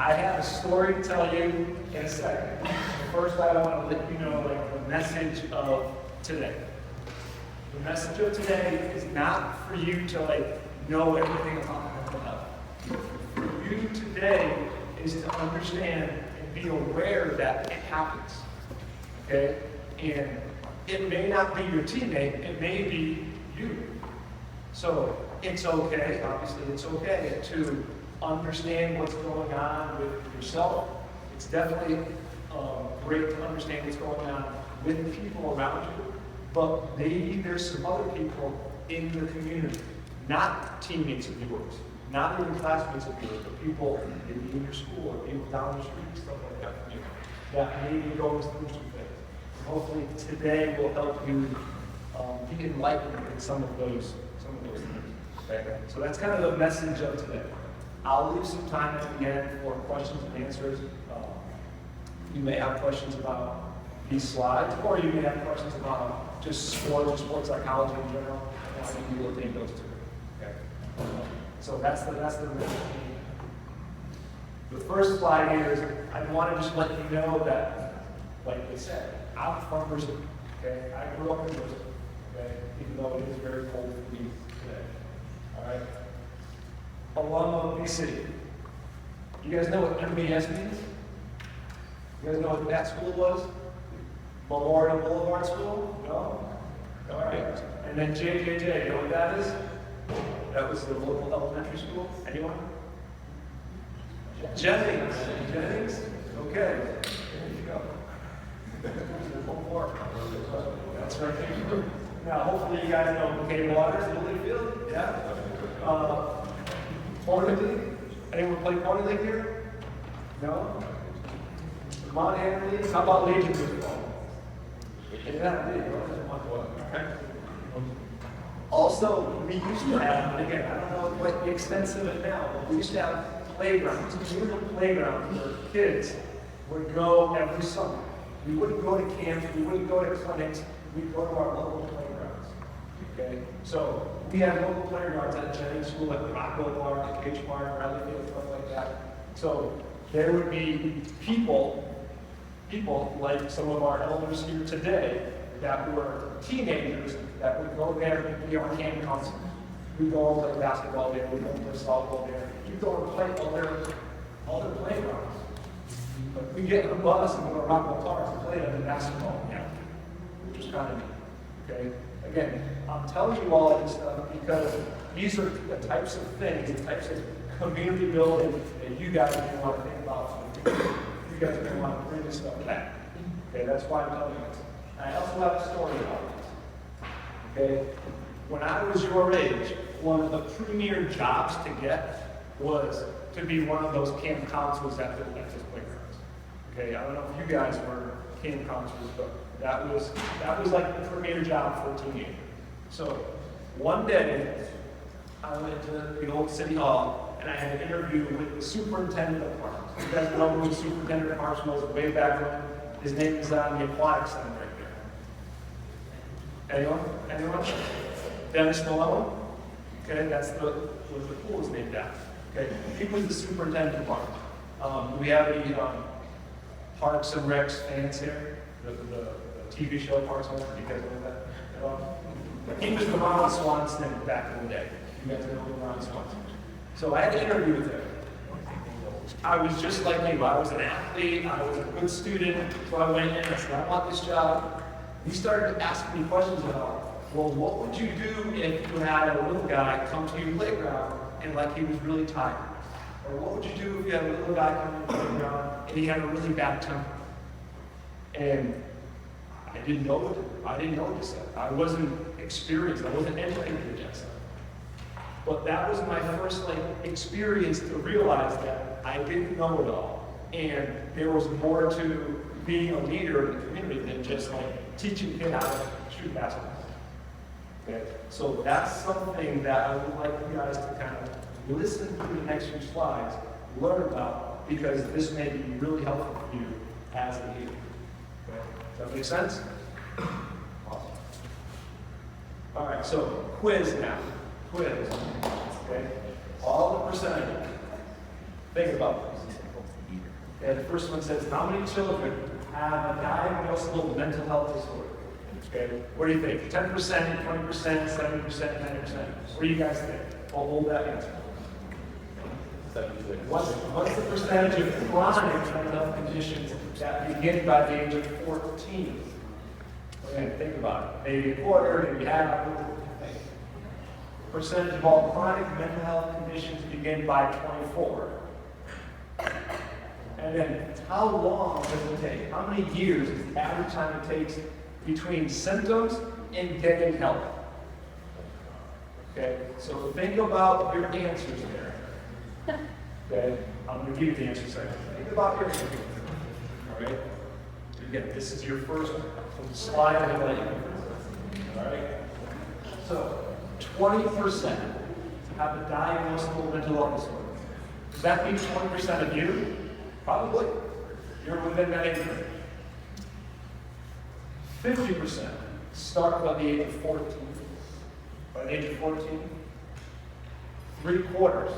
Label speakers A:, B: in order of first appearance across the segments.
A: I have a story to tell you in a second. First, I want to let you know the message of today. The message of today is not for you to know everything about mental health. For you today is to understand and be aware that it happens. Okay? And it may not be your teammate, it may be you. So it's okay, obviously it's okay to understand what's going on with yourself. It's definitely great to understand what's going on with the people around you, but maybe there's some other people in the community, not teammates of yours, not even classmates of yours, but people in your school or people down the street, stuff like that, that maybe goes through some things. And hopefully today will help you be enlightened in some of those things. Okay? So that's kind of the message of today. I'll leave some time at the end for questions and answers. You may have questions about these slides, or you may have questions about just sports or sports psychology in general. And I think you will take those too. Okay? So that's the message. The first slide here is I want to just let you know that, like they said, I'm from Brazil. Okay? I grew up in Brazil. Okay? Even though it is very cold for me today. All right? Along with Big City. You guys know what MBS means? You guys know what that school was? Memorial Boulevard School? No? All right. And then JJJ, you know what that is? That was the local elementary school. Anyone? Jennings. Jennings? Okay. There you go. That's right. Now, hopefully you guys know McCain Waters, Lilyfield. Yeah? Pony League? Anyone play Pony League here? No? Montana League? How about Legion Baseball? Yeah, okay. Also, we used to have, and again, I don't know what the extent of it now, but we used to have playgrounds, beautiful playgrounds where kids would go every summer. We wouldn't go to camps, we wouldn't go to clinics, we'd go to our local playgrounds. Okay? So we had local playgrounds at Jennings School, at Rockwell Park, at Cage Park, Bradley, stuff like that. So there would be people like some of our elders here today that were teenagers that would go there and be on camp council. We'd go and play basketball there, we'd go and play softball there. We'd go and play all their playgrounds. But we get in a bus and go to Rockwell Park and play on the basketball camp, which is kind of neat. Okay? Again, I'm telling you all of this stuff because these are the types of things, the types of community building that you guys are going to want to think about. You guys are going to want to bring this stuff back. Okay, that's why I'm telling you this. I also have a story about this. Okay, when I was your age, one of the premier jobs to get was to be one of those camp counselors at those playgrounds. Okay, I don't know if you guys were camp counselors, but that was like the premier job for a teenager. So one day, I went to the old city hall and I had an interview with the superintendent of parks. You guys know who the superintendent of parks was way back when? His name is on the aquatic center right there. Anyone? Anyone? Dennis Malone? Okay, that's what the pool is named after. Okay, he was the superintendent of parks. We have any Parks and Recs fans here? The TV show Parks and Recs, you guys know that at all? He was the Ron Swanson back in the day. You guys know who Ron Swanson? So I had an interview with him. I was just like you. I was an athlete. I was a good student. So I went in and I said, I want this job. He started asking me questions about, well, what would you do if you had a little guy come to your playground and like he was really tired? Or what would you do if you had a little guy come to your playground and he had a really bad temper? And I didn't know what to say. I wasn't experienced. I wasn't educated yet. But that was my first experience to realize that I didn't know it all. And there was more to being a leader in the community than just teaching kids how to shoot basketball. Okay? So that's something that I would like you guys to kind of listen to the next few slides, learn about, because this may be really helpful for you as a leader. Okay? Does that make sense? Awesome. All right, so quiz now. Quiz. Okay? All the percentages. Think about this. And the first one says, how many children have a diagnosable mental health disorder? Okay, what do you think? 10%, 20%, 70%, 90%? What do you guys think? I'll hold that answer.
B: 76.
A: What's the percentage of chronic mental health conditions that begin by the age of 14? Okay, think about it. Maybe a quarter, maybe half. What do you think? Percentage of all chronic mental health conditions begin by 24. And then, how long does it take? How many years is the average time it takes between symptoms and getting help? Okay, so think about your answers there. Okay, I'm going to give you the answer second. Think about your answers. All right. Again, this is your first slide of the day. All right. So, 20% have a diagnosable mental health disorder. Does that mean 20% of you? Probably. You're within that age range. 50% start by the age of 14. By the age of 14, 3/4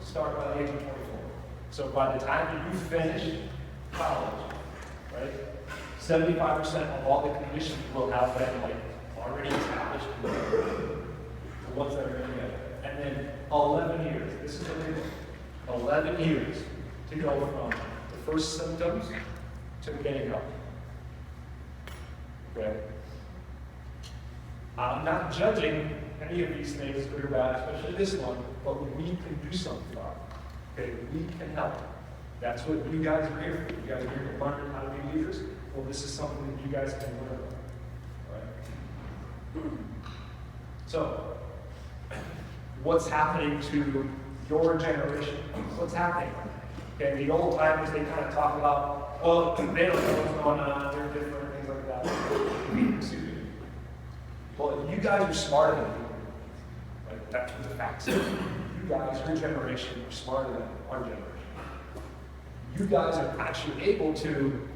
A: start by the age of 24. So by the time that you finish college, right, 75% of all the conditions will have been like already established. What's that going to get? And then 11 years. This is a big one. 11 years to go from the first symptoms to getting help. Okay? I'm not judging any of these things, good or bad, especially this one, but we can do something about it. Okay? We can help. That's what you guys are here for. You guys are here to learn how to be leaders. Well, this is something that you guys can learn. All right? So, what's happening to your generation? What's happening? Okay, the old timers, they kind of talk about, well, they don't know what's going on, they're different, things like that. Excuse me. Well, you guys are smarter than me. Like, that's what the facts say. You guys, your generation, are smarter than our generation. You guys are actually able to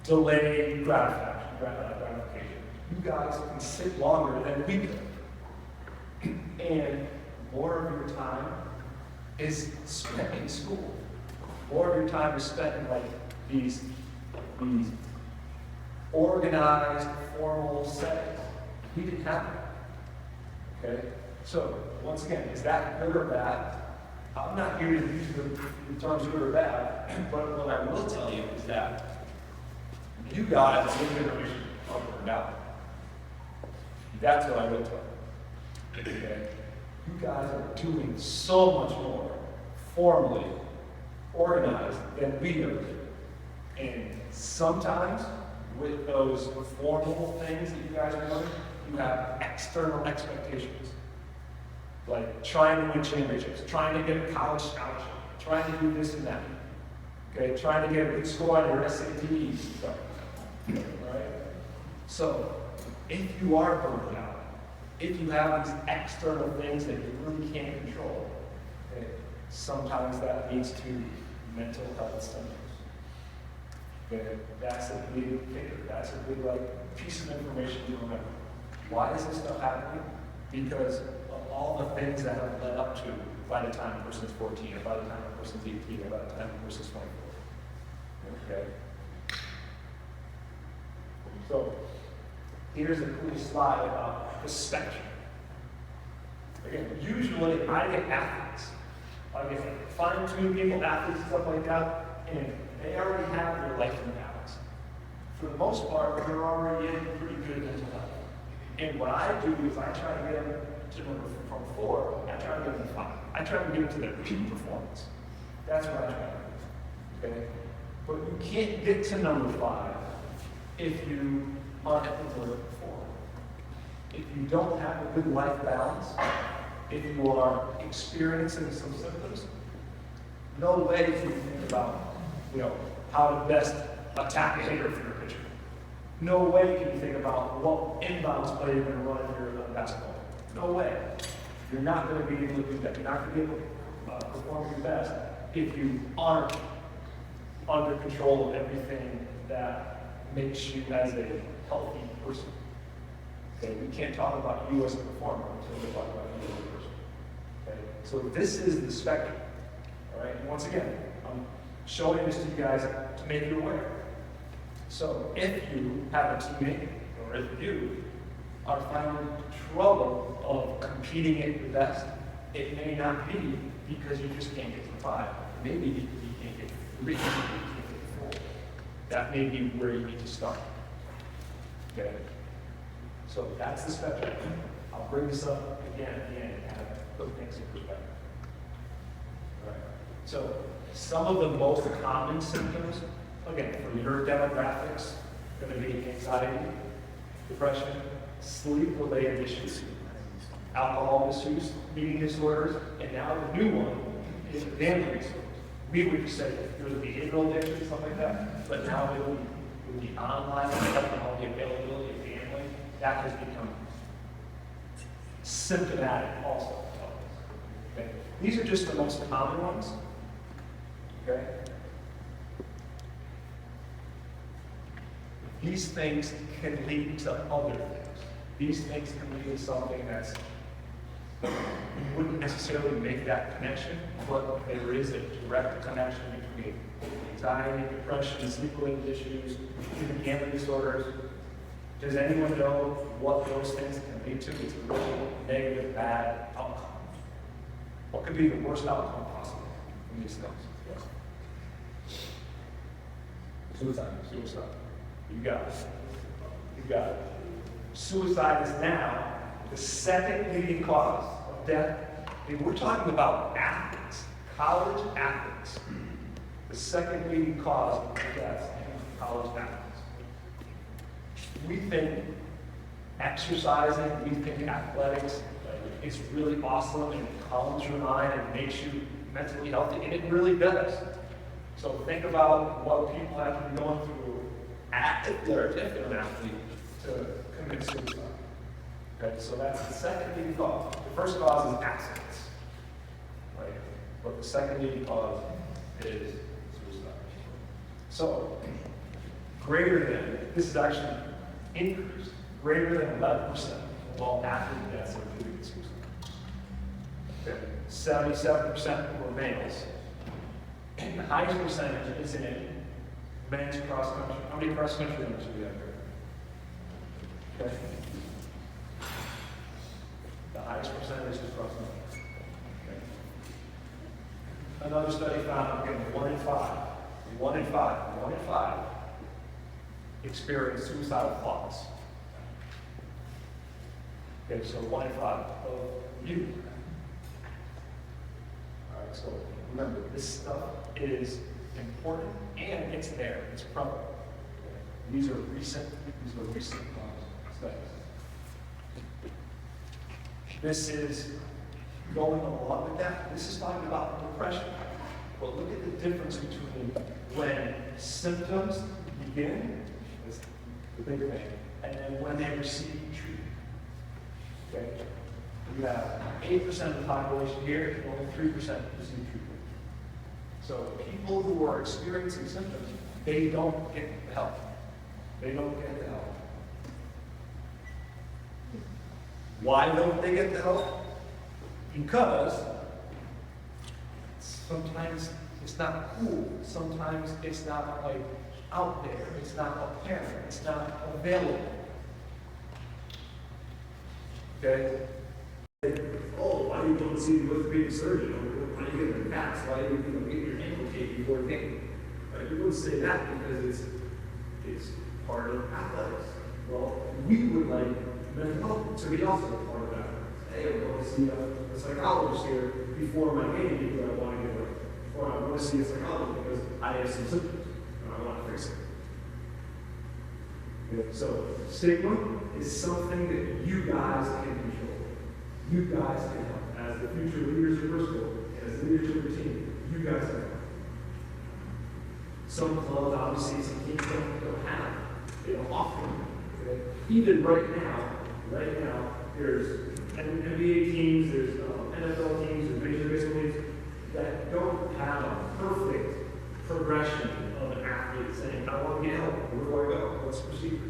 A: delay gratification. You guys can sit longer than we can. And more of your time is spent in school. More of your time is spent in like these organized, formal settings. We didn't have that. Okay? So, once again, is that good or bad? I'm not here to use the terms good or bad, but what I will tell you is that you guys, as your generation, are burned out. That's what I will tell you. Okay? You guys are doing so much more formally organized than we ever did. And sometimes, with those formal things that you guys are doing, you have external expectations. Like trying to win championships, trying to get a college scholarship, trying to do this and that. Okay, trying to get a good score on your SATs. Stuff. Right? So, if you are burned out, if you have these external things that you really can't control, okay, sometimes that leads to mental health symptoms. Okay, that's a big kicker. That's a big piece of information to remember. Why is this stuff happening? Because of all the things that have led up to by the time a person's 14, or by the time a person's 18, or by the time a person's 24. Okay? So, here's a cool slide about the spectrum. Again, usually I get athletes. I get fine-tuned people, athletes, stuff like that, and they already have their life in balance. For the most part, they're already in pretty good mental health. And what I do is I try to get them to number from 4, I try to get them to 5. I try to get them to their peak performance. That's what I try to do. Okay? But you can't get to number 5 if you aren't able to perform. If you don't have a good life balance, if you are experiencing some symptoms, no way can you think about, how to best attack a hitter for your pitcher. No way can you think about what inbounds play you're going to run if you're a basketball. No way. You're not going to be able to do that. You're not going to be able to perform your best if you aren't under control of everything that makes you as a healthy person. Okay, we can't talk about you as a performer until we talk about you as a person. Okay, so this is the spectrum. All right, and once again, I'm showing this to you guys to make you aware. So if you have a teammate, or if you are finding trouble of competing at your best, it may not be because you just can't get to 5. Maybe because you can't get to 3, you can't get to 4. That may be where you need to start. Okay? So that's the spectrum. I'll bring this up again at the end and kind of put things in perspective. All right. So some of the most common symptoms, again, for your demographics, going to be anxiety, depression, sleep-related issues, alcohol misuse, eating disorders, and now the new one is gambling disorders. We would say there would be behavioral addiction, stuff like that, but now it would be online, all the availability of gambling, that has become symptomatic also. Okay? These are just the most common ones. Okay? These things can lead to other things. These things can lead to something that's, you wouldn't necessarily make that connection, but there is a direct connection between anxiety, depression, sleep-related issues, even gambling disorders. Does anyone know what those things can lead to? It's a really negative, bad outcome. What could be the worst outcome possible from these things? Yes. Suicide. Suicide. You got it. You got it. Suicide is now the second leading cause of death. I mean, we're talking about athletes, college athletes. The second leading cause of death in college athletes. We think exercising, we think athletics is really awesome and it calms your mind and makes you mentally healthy, and it really does. So think about what people have to be going through if they're an athlete to commit suicide. Okay, so that's the second leading cause. The first cause is accidents, right? But the second leading cause is suicide. So, greater than, this is actually increased, greater than 11% of all athlete deaths are due to suicide. Okay, 77% were males. And the highest percentage is in men's cross country. How many cross country runners do we have here? Okay. The highest percentage is cross country. Okay. Another study found, again, 1 in 5 experience suicidal thoughts. Okay, so 1 in 5 of you. All right, so remember, this stuff is important and it's there, it's prevalent. Okay. These are recent studies. This is going along with that. This is talking about depression. But look at the difference between when symptoms begin, is the big thing, and then when they receive treatment. Okay? You have 8% of the population here, only 3% receive treatment. So people who are experiencing symptoms, they don't get the help. They don't get the help. Why don't they get the help? Because sometimes it's not cool. Sometimes it's not like out there. It's not apparent. It's not available. Okay? Oh, why do you go to see the orthopedic surgeon? Why do you get the cast? Why do you get your ankle tape before the game? Right? You wouldn't say that because it's part of athletics. Well, we would like mental health to be also part of that. Hey, I'm going to see a psychologist here before my game because I want to get right. Or I want to see a psychologist because I have some symptoms and I want to fix it. Okay, so stigma is something that you guys can control. You guys can help. As the future leaders of Bristol, as leaders of the team, you guys can help. Some clubs, obviously, some teams don't have. They don't offer. Okay? Even right now, there's NBA teams, there's NFL teams, there's Major League Baseball teams that don't have a perfect progression of an athlete saying, I want to get help. Where do I go? What's the procedure?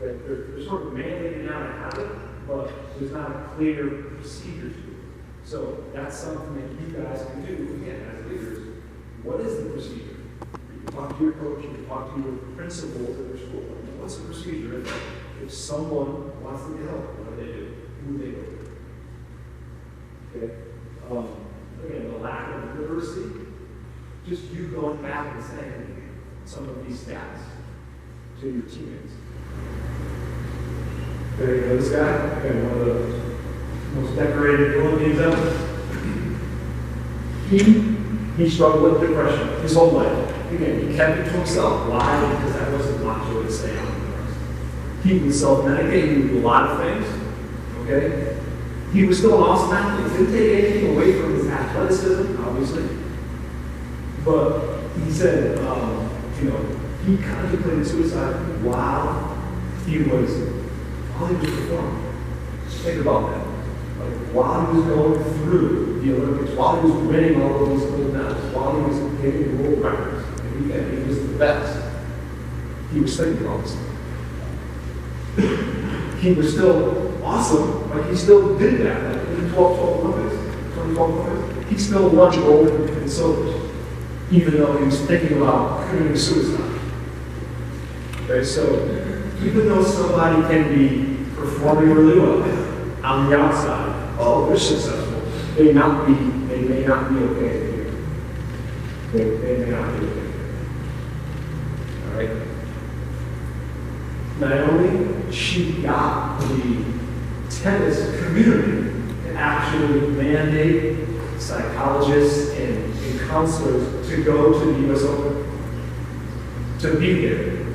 A: They're sort of mandated now to have it, but there's not a clear procedure to it. So that's something that you guys can do, again, as leaders. What is the procedure? You can talk to your coach, you can talk to your principal at your school. What's the procedure? If someone wants to get help, what do? Who do they go to? Okay. Again, the lack of literacy, just you going back and saying some of these stats to your teammates. Okay, you know this guy? Okay, one of the most decorated Olympians ever. He struggled with depression his whole life. Again, he kept it to himself. Why? Because that wasn't macho to say on the rest. He would self-medicate, he would do a lot of things. Okay? He was still an awesome athlete. Didn't take anything away from his athleticism, obviously. But he said, he contemplated suicide while he was performing. Think about that. Like, while he was going through the Olympics, while he was winning all of these gold medals, while he was hitting world records, and he was the best, he was thinking about this. He was still awesome, like he still did that. Like in the 2012 Olympics, he still won gold and silver, even though he was thinking about committing suicide. Okay, so even though somebody can be performing really well on the outside, they're successful, they may not be okay here. They may not be okay. All right. Naomi, she got the tennis community to actually mandate psychologists and counselors to go to the US Open, to be there,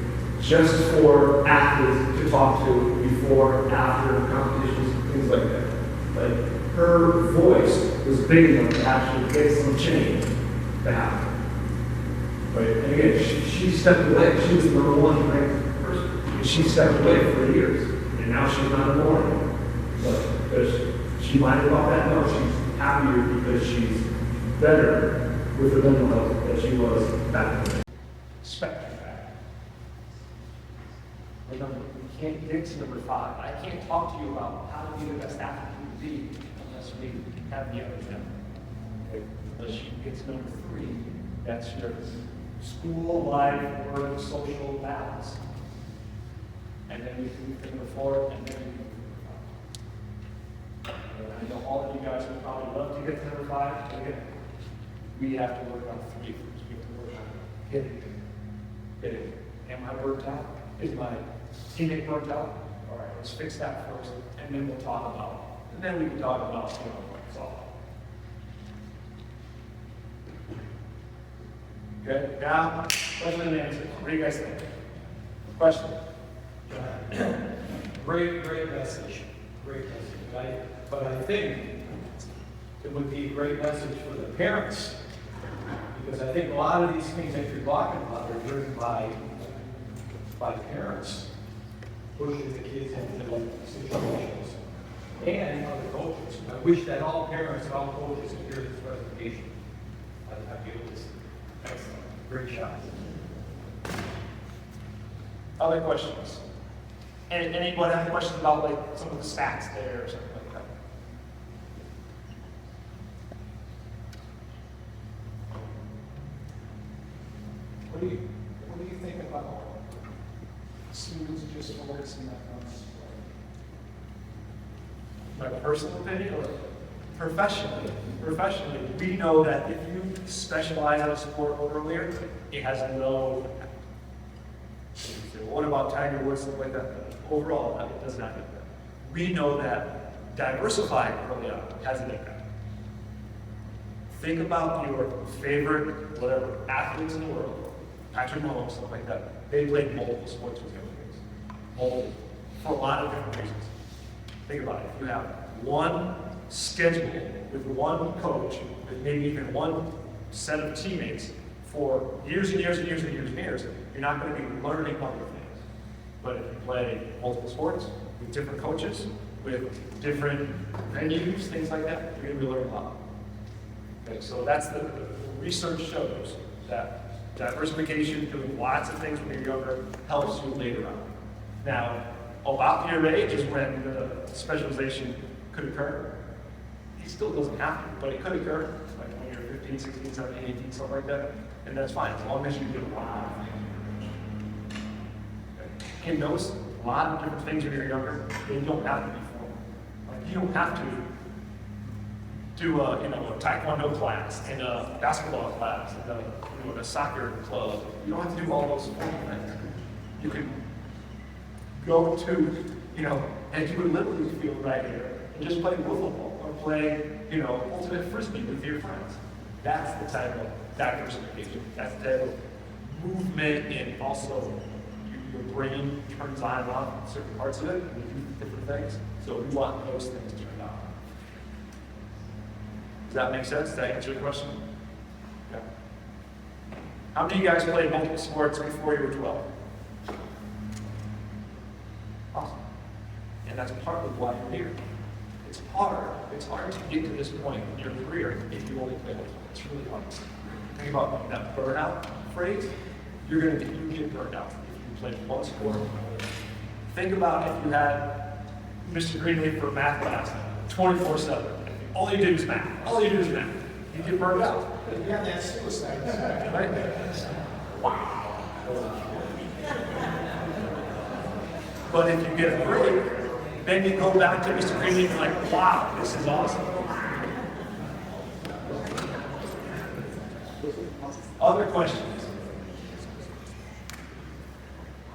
A: just for athletes to talk to before, after competitions, things like that. Like, her voice was big enough to actually get some change to happen. Right? And again, she stepped away. She was the number one ranked person. And she stepped away for years. And now she's not anymore. But does she mind about that? No, she's happier because she's better with her mental health than she was back then. Spectrum back. Remember, we can't get to number 5. I can't talk to you about how to be the best athlete you can be unless we have the other thing. Okay? Unless you get to number 3, that's your school, life, work, social balance. And then we can move to number 4, and then we can move to number 5. And I know all of you guys would probably love to get to number 5, but again, we have to work on 3 first. We have to work on hitting it. Am I worked out? Is my teammate worked out? All right, let's fix that first, and then we'll talk about, and then we can talk about, what's all. Okay, now, question and answer. What do you guys think? Question?
C: Great message. Great message. But I think it would be a great message for the parents, because I think a lot of these things that you're talking about are driven by parents pushing the kids into those situations and other coaches. I wish that all parents and all coaches could hear this presentation. I feel this excellent. Great shot.
A: Other questions? Anyone have questions about like some of the stats there or something like that?
D: What do you think about students just focusing on
A: My personal opinion or professionally? Professionally, we know that if you specialize in a sport earlier, it has no impact. What about Tiger Woods, stuff like that? Overall, it does not impact. We know that diversifying early on has an impact. Think about your favorite, whatever, athletes in the world, Patrick Mahomes, stuff like that. They played multiple sports with young kids. Multiple. For a lot of different reasons. Think about it. If you have one schedule with one coach, with maybe even one set of teammates for years and years and years and years and years, you're not going to be learning other things. But if you play multiple sports with different coaches, with different venues, things like that, you're going to be learning a lot. Okay, so that's the research shows that diversification, doing lots of things when you're younger, helps you later on. Now, about your age is when the specialization could occur. It still doesn't have to, but it could occur, like when you're 15, 16, 17, 18, something like that. And that's fine, as long as you do a lot of things. Okay. Can notice a lot of different things when you're younger, they don't have to be formal. Like, you don't have to do a, you know, a taekwondo class and a basketball class and a, you know, a soccer club. You don't have to do all those formal things. You can go to, you know, and do a Liberty field right here and just play wiffle ball or play, you know, ultimate frisbee with your friends. That's the type of diversification. That's the type of movement, and also your brain turns on and off certain parts of it and you do different things. So we want those things turned on. Does that make sense? Does that answer your question? Yeah. How many of you guys played multiple sports before you were 12? Awesome. And that's part of why you're here. It's hard to get to this point in your career if you only play one sport. It's really hard. Think about that burnout phrase. You get burned out if you play one sport. Think about if you had Mr. Greenlee for math class 24/7. All you do is math. All you do is math. You get burned out.
D: You have that suicide.
A: Right? Wow. But if you get a break, then you go back to Mr. Greenlee and you're like, wow, this is awesome. Other questions?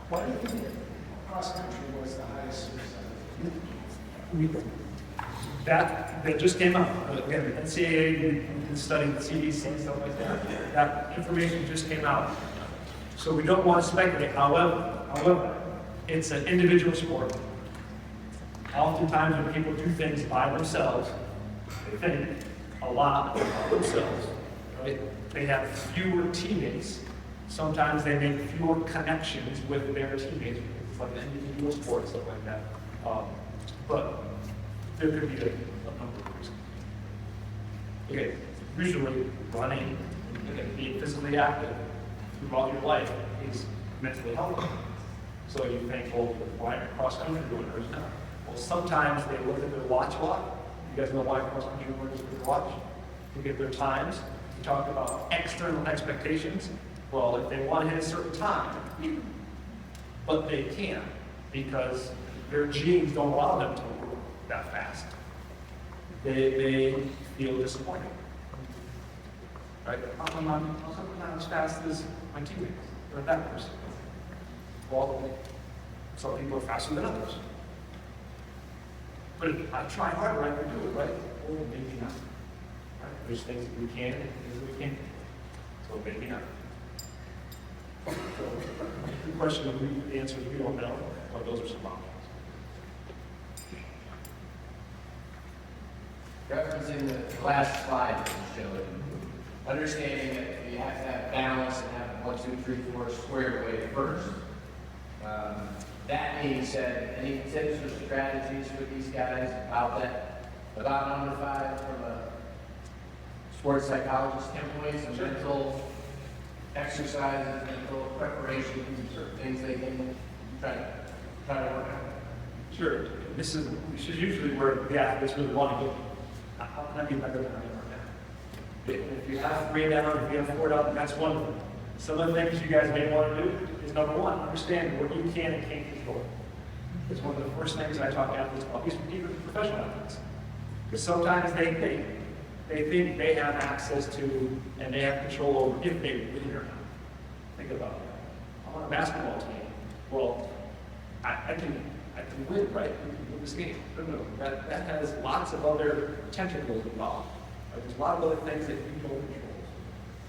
D: Why do you think cross country was the highest suicide?
A: That just came out. Again, the NCAA, we've been studying the CDC and stuff like that. That information just came out. So we don't want to speculate. However, it's an individual sport. Oftentimes when people do things by themselves, they think a lot about themselves, right? They have fewer teammates. Sometimes they make fewer connections with their teammates. It's like an individual sport, stuff like that. But there could be a number of reasons. Okay, usually running and being physically active throughout your life is mentally healthy. So you think, well, why are cross country doing it or not? Well, sometimes they look at their watch a lot. You guys know why cross country runners look at their watch? Look at their times. We talked about external expectations. Well, if they want to hit a certain time, but they can't because their genes don't allow them to move that fast. They feel disappointed. Right? How come I'm not as fast as my teammates or that person? Well, some people are faster than others. But if I try harder, I can do it, right? Or maybe not. Right? There's things that we can and things that we can't. So maybe not. So the question of the answer is we don't know, but those are some options.
E: Referencing the last slide that you showed, understanding that you have to have balance and have 1, 2, 3, 4 squared away first. That being said, any tips or strategies for these guys about number 5 from a sports psychologist standpoint, some mental exercises, mental preparation, certain things they can try to work on?
A: Sure. This is usually where the athletes really want to go. How can I be better than I am right now? If you have 3 down, if you have 4 down, that's wonderful. Some of the things you guys may want to do is number 1, understand what you can and can't control. It's one of the first things I talk to athletes about, even professional athletes. Because sometimes they think they have access to and they have control over if they win or not. Think about that. I'm on a basketball team. Well, I can win, right? We can win this game. No, that has lots of other tentacles involved. Right? There's a lot of other things that you don't control.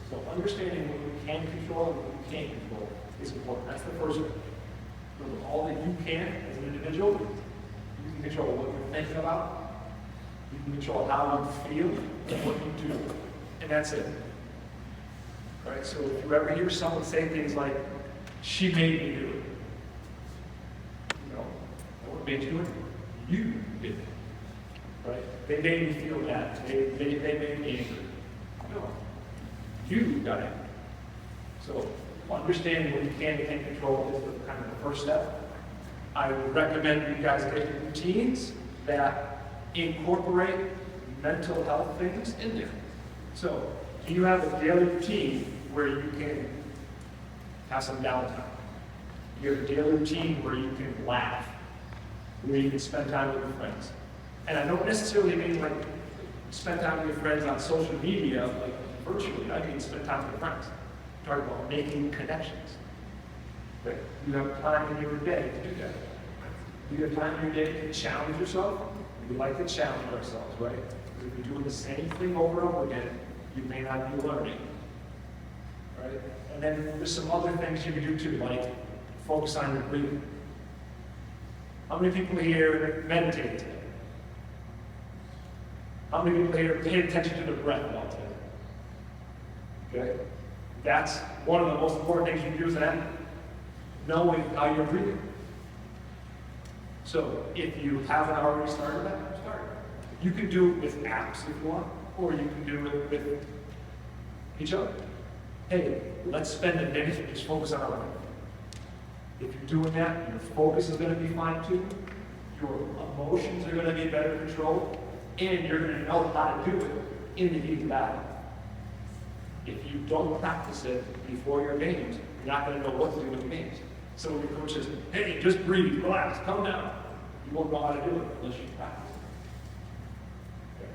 A: So understanding what you can control and what you can't control is important. That's the first one. So all that you can as an individual, you can control what you're thinking about, you can control how you feel and what you do. And that's it. All right, so if you ever hear someone say things like, she made me do it. You know, what made you do it? You did it. Right? They made me feel bad. They made me angry. No. You got it. So understanding what you can and can't control is kind of the first step. I would recommend you guys get routines that incorporate mental health things in there. So do you have a daily routine where you can have some downtime. You have a daily routine where you can laugh, where you can spend time with your friends. And I don't necessarily mean like spend time with your friends on social media, like virtually. I mean spend time with your friends. Talk about making connections. Okay? You have time in your day to do that. You have time in your day to challenge yourself. We like to challenge ourselves, right? Because if you're doing the same thing over and over again, you may not be learning. Right? And then there's some other things you can do too, like focus on your breathing. How many people here meditate today? How many people here pay attention to the breath while today? Okay? That's one of the most important things you can do as an athlete. Knowing how you're breathing. So if you haven't already started that, start. You can do it with apps if you want, or you can do it with each other. Hey, let's spend a minute and just focus on our life. If you're doing that, your focus is going to be fine-tuned, your emotions are going to be better controlled, and you're going to know how to do it in the heat of battle. If you don't practice it before your games, you're not going to know what to do in the games. So when your coach says, hey, just breathe, relax, calm down, you won't know how to do it unless you practice. Okay.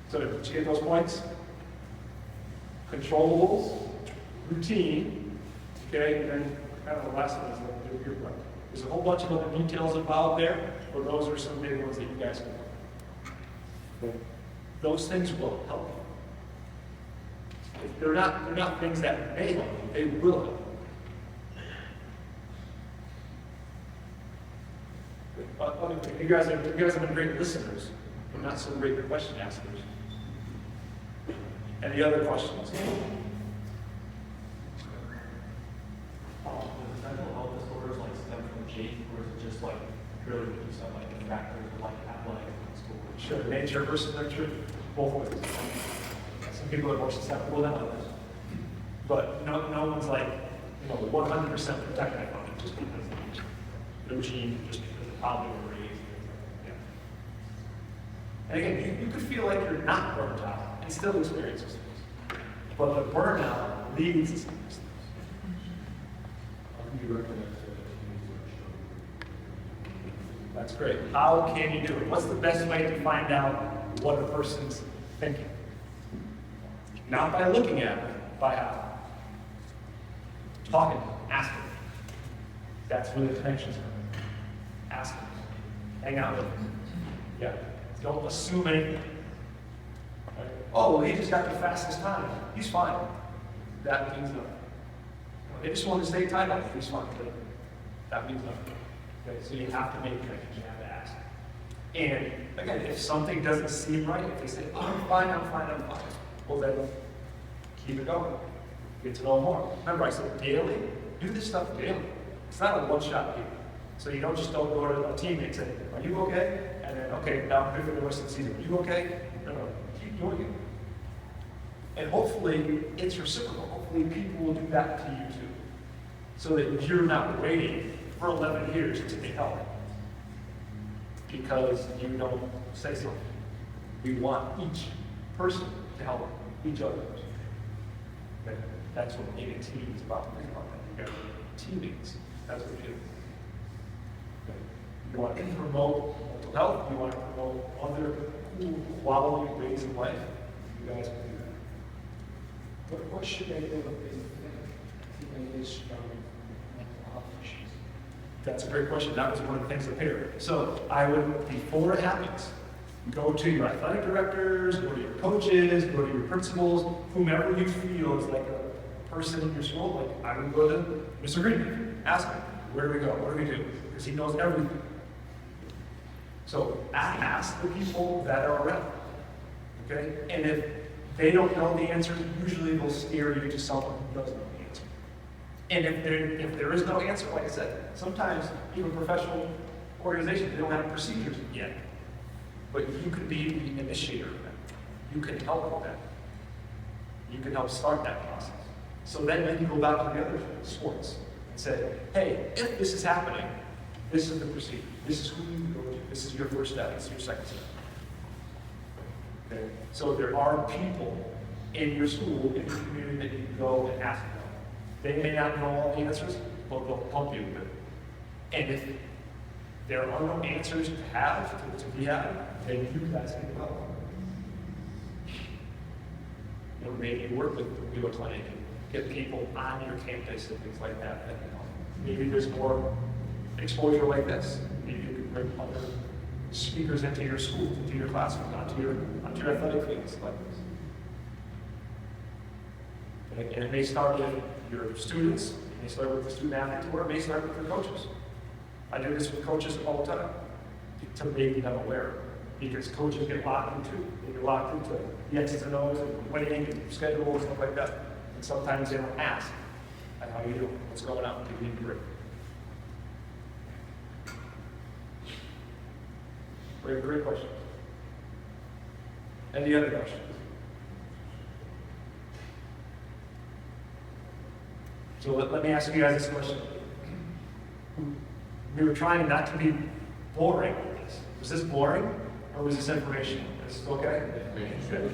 A: So did you get those points? Controllables, routine, okay, and then kind of the last one is like your part. There's a whole bunch of other details involved there, but those are some big ones that you guys can learn. Okay. Those things will help you. If they're not things that may help you, they will help you. You guys have been great listeners, but not so great question askers. Any other questions?
B: Does mental health disorders like stem from gene, or is it just like purely due to some like factors like athletic and school?
A: Sure, nature versus nurture, both ways. Some people are more susceptible than others. But no one's like, 100% protected from it just because of nature. No gene, just because of how they were raised. Yeah. And again, you could feel like you're not burnt out and still experience those things. But the burnout leads to some of these things.
C: How can you recommend that?
A: That's great. How can you do it? What's the best way to find out what a person's thinking? Not by looking at it, by how? Talking, asking. That's where the connections are. Ask them. Hang out with them. Yeah. Don't assume anything. Right? Oh, well, he just got the fastest time. He's fine. That means nothing. They just want to stay tied up. He's fine. That means nothing. Okay? So you have to make connections. You have to ask. And again, if something doesn't seem right, if they say, oh, I'm fine, well then keep it going. Get to know more. Remember, I said daily. Do this stuff daily. It's not a one-shot deal. So you don't just go to a teammate and say, are you okay? And then, okay, now I'm good for the rest of the season. Are you okay? No, keep doing it. And hopefully it's reciprocal. Hopefully people will do that to you too. So that you're not waiting for 11 years to get help. Because you don't say something. We want each person to help each other. Okay? That's what being a team is about. Think about that. You got teammates. That's what you do. Okay? You want to promote mental health. You want to promote other cool quality ways of life. You guys can do that.
D: What should they do if they think they struggle with mental health issues?
A: That's a great question. That was one of the things up here. So I would, before it happens, go to your athletic directors, go to your coaches, go to your principals, whomever you feel is like a person in your school. Like I would go to Mr. Green, ask him, where do we go? What do we do? Because he knows everything. So ask the people that are around. Okay? And if they don't know the answer, usually they'll steer you to someone who does know the answer. And if there is no answer, like I said, sometimes even professional organizations, they don't have procedures yet. But you could be the initiator of that. You can help with that. You can help start that process. So then you can go back to the other sports and say, hey, if this is happening, this is the procedure. This is who you go to. This is your first step. This is your second step. Okay? So there are people in your school, in your community that you can go and ask them. They may not know all the answers, but they'll help you with it. And if there are no answers to have, to be had, then you guys can help. You know, maybe work with the Wheeler Clinic and get people on your campus and things like that. And, you know, maybe there's more exposure like this. Maybe you can bring other speakers into your school, into your classroom, onto your athletic things like this. And it may start with your students, it may start with the student athletes, or it may start with your coaches. I do this with coaches all the time to make them aware, because coaches get locked into, they get locked into the X's and O's and winning and schedule and stuff like that. And sometimes they don't ask, how you doing, what's going on, do you need a break? Great question. Any other questions? So let me ask you guys this question. We were trying not to be boring with this. Was this boring, or was this informational? Is this okay? Good.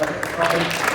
A: Okay,